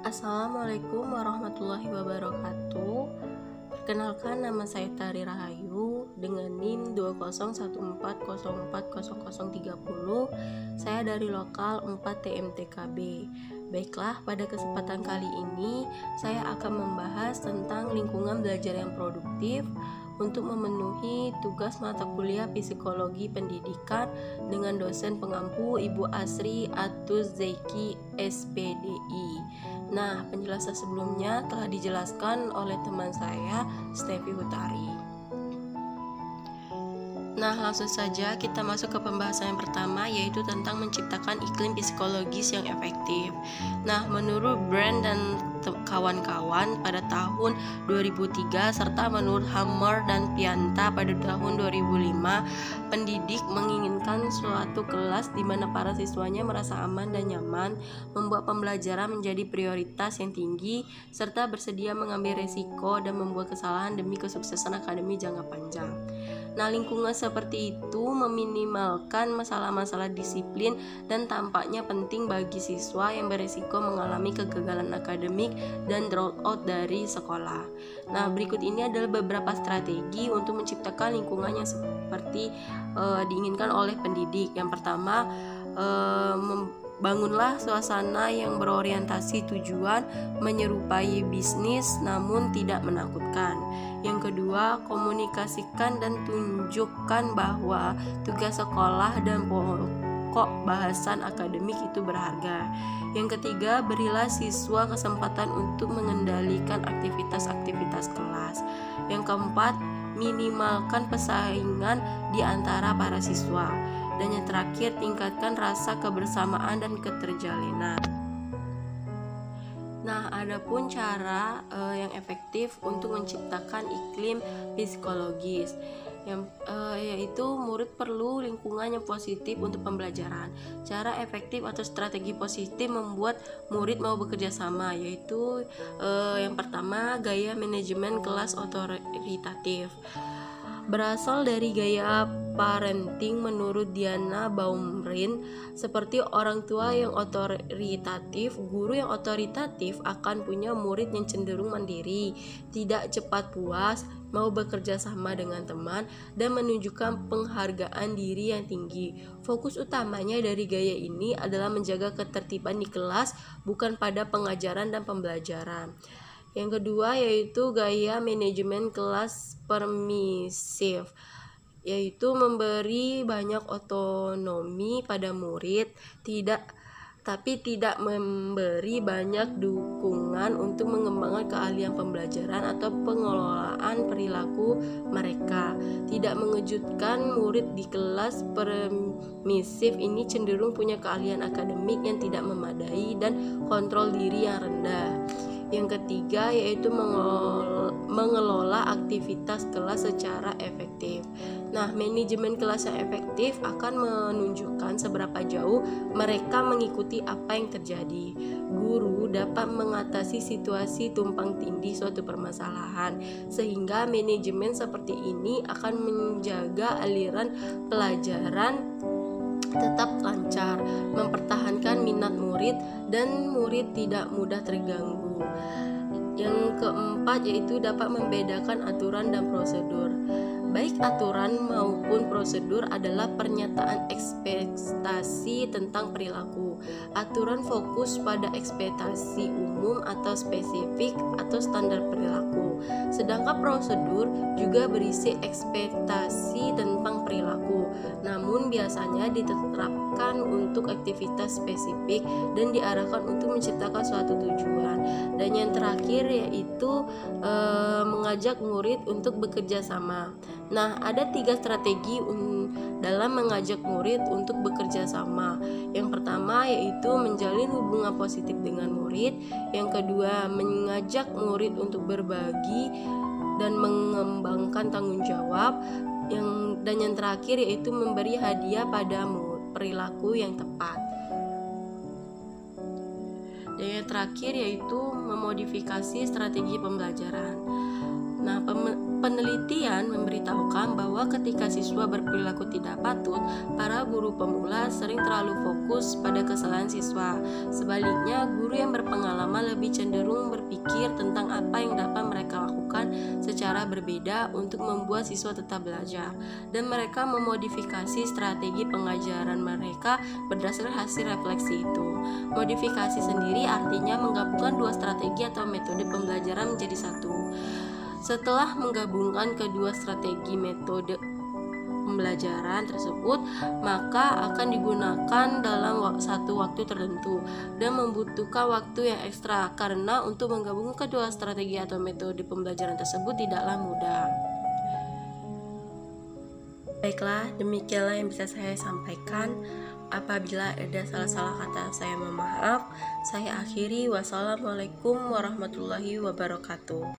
Assalamualaikum warahmatullahi wabarakatuh. Perkenalkan, nama saya Tari Rahayu dengan NIM 2014040030. Saya dari lokal 4 TMTKB. Baiklah, pada kesempatan kali ini saya akan membahas tentang lingkungan belajar yang produktif untuk memenuhi tugas mata kuliah Psikologi Pendidikan dengan dosen pengampu Ibu Asri Atuz Zeki SPDI. Nah, penjelasan sebelumnya telah dijelaskan oleh teman saya, Stevi Hutari. Nah, langsung saja kita masuk ke pembahasan yang pertama, yaitu tentang menciptakan iklim psikologis yang efektif. Nah, menurut Brand dan kawan-kawan pada tahun 2003 serta menurut Hammer dan Pianta pada tahun 2005, pendidik menginginkan suatu kelas di mana para siswanya merasa aman dan nyaman, membuat pembelajaran menjadi prioritas yang tinggi, serta bersedia mengambil resiko dan membuat kesalahan demi kesuksesan akademik jangka panjang. Nah, lingkungan seperti itu meminimalkan masalah-masalah disiplin dan tampaknya penting bagi siswa yang berisiko mengalami kegagalan akademik dan drop out dari sekolah. Nah, berikut ini adalah beberapa strategi untuk menciptakan lingkungan yang seperti diinginkan oleh pendidik. Yang pertama, bangunlah suasana yang berorientasi tujuan, menyerupai bisnis namun tidak menakutkan. Yang kedua, komunikasikan dan tunjukkan bahwa tugas sekolah dan pokok bahasan akademik itu berharga. Yang ketiga, berilah siswa kesempatan untuk mengendalikan aktivitas-aktivitas kelas. Yang keempat, minimalkan persaingan di antara para siswa. Dan yang terakhir, tingkatkan rasa kebersamaan dan keterjalinan. Nah, adapun cara yang efektif untuk menciptakan iklim psikologis, yaitu murid perlu lingkungan yang positif untuk pembelajaran. Cara efektif atau strategi positif membuat murid mau bekerja sama, yaitu yang pertama, gaya manajemen kelas otoritatif. Berasal dari gaya parenting menurut Diana Baumrind, seperti orang tua yang otoritatif, guru yang otoritatif akan punya murid yang cenderung mandiri, tidak cepat puas, mau bekerja sama dengan teman, dan menunjukkan penghargaan diri yang tinggi. Fokus utamanya dari gaya ini adalah menjaga ketertiban di kelas, bukan pada pengajaran dan pembelajaran. Yang kedua yaitu gaya manajemen kelas permisif, yaitu memberi banyak otonomi pada murid, tapi tidak memberi banyak dukungan untuk mengembangkan keahlian pembelajaran atau pengelolaan perilaku mereka. Tidak mengejutkan, murid di kelas permisif ini cenderung punya keahlian akademik yang tidak memadai dan kontrol diri yang rendah. Yang ketiga yaitu mengelola aktivitas kelas secara efektif. Nah, manajemen kelas yang efektif akan menunjukkan seberapa jauh mereka mengikuti apa yang terjadi. Guru dapat mengatasi situasi tumpang tindih suatu permasalahan, sehingga manajemen seperti ini akan menjaga aliran pelajaran tetap lancar, mempertahankan minat murid, dan murid tidak mudah terganggu. Yang keempat yaitu dapat membedakan aturan dan prosedur. Baik aturan maupun prosedur adalah pernyataan ekspektasi tentang perilaku. Aturan fokus pada ekspektasi umum atau spesifik atau standar perilaku. Sedangkan prosedur juga berisi ekspektasi tentang perilaku, namun biasanya diterapkan untuk aktivitas spesifik dan diarahkan untuk menciptakan suatu tujuan. Dan yang terakhir yaitu mengajak murid untuk bekerja sama. Nah, ada 3 strategi dalam mengajak murid untuk bekerja sama. Yang pertama yaitu menjalin hubungan positif dengan murid. Yang kedua, mengajak murid untuk berbagi dan mengembangkan tanggung jawab. Dan yang terakhir yaitu memberi hadiah pada perilaku yang tepat. Dan yang terakhir yaitu memodifikasi strategi pembelajaran. Nah, Penelitian memberitahukan bahwa ketika siswa berperilaku tidak patut, para guru pemula sering terlalu fokus pada kesalahan siswa. Sebaliknya, guru yang berpengalaman lebih cenderung berpikir tentang apa yang dapat mereka lakukan secara berbeda untuk membuat siswa tetap belajar, dan mereka memodifikasi strategi pengajaran mereka berdasarkan hasil refleksi itu. Modifikasi sendiri artinya menggabungkan dua strategi atau metode pembelajaran menjadi satu. Setelah menggabungkan kedua strategi metode pembelajaran tersebut, maka akan digunakan dalam satu waktu tertentu dan membutuhkan waktu yang ekstra, karena untuk menggabungkan kedua strategi atau metode pembelajaran tersebut tidaklah mudah. Baiklah, demikianlah yang bisa saya sampaikan. Apabila ada salah-salah kata, saya mohon maaf. Saya akhiri. Wassalamualaikum warahmatullahi wabarakatuh.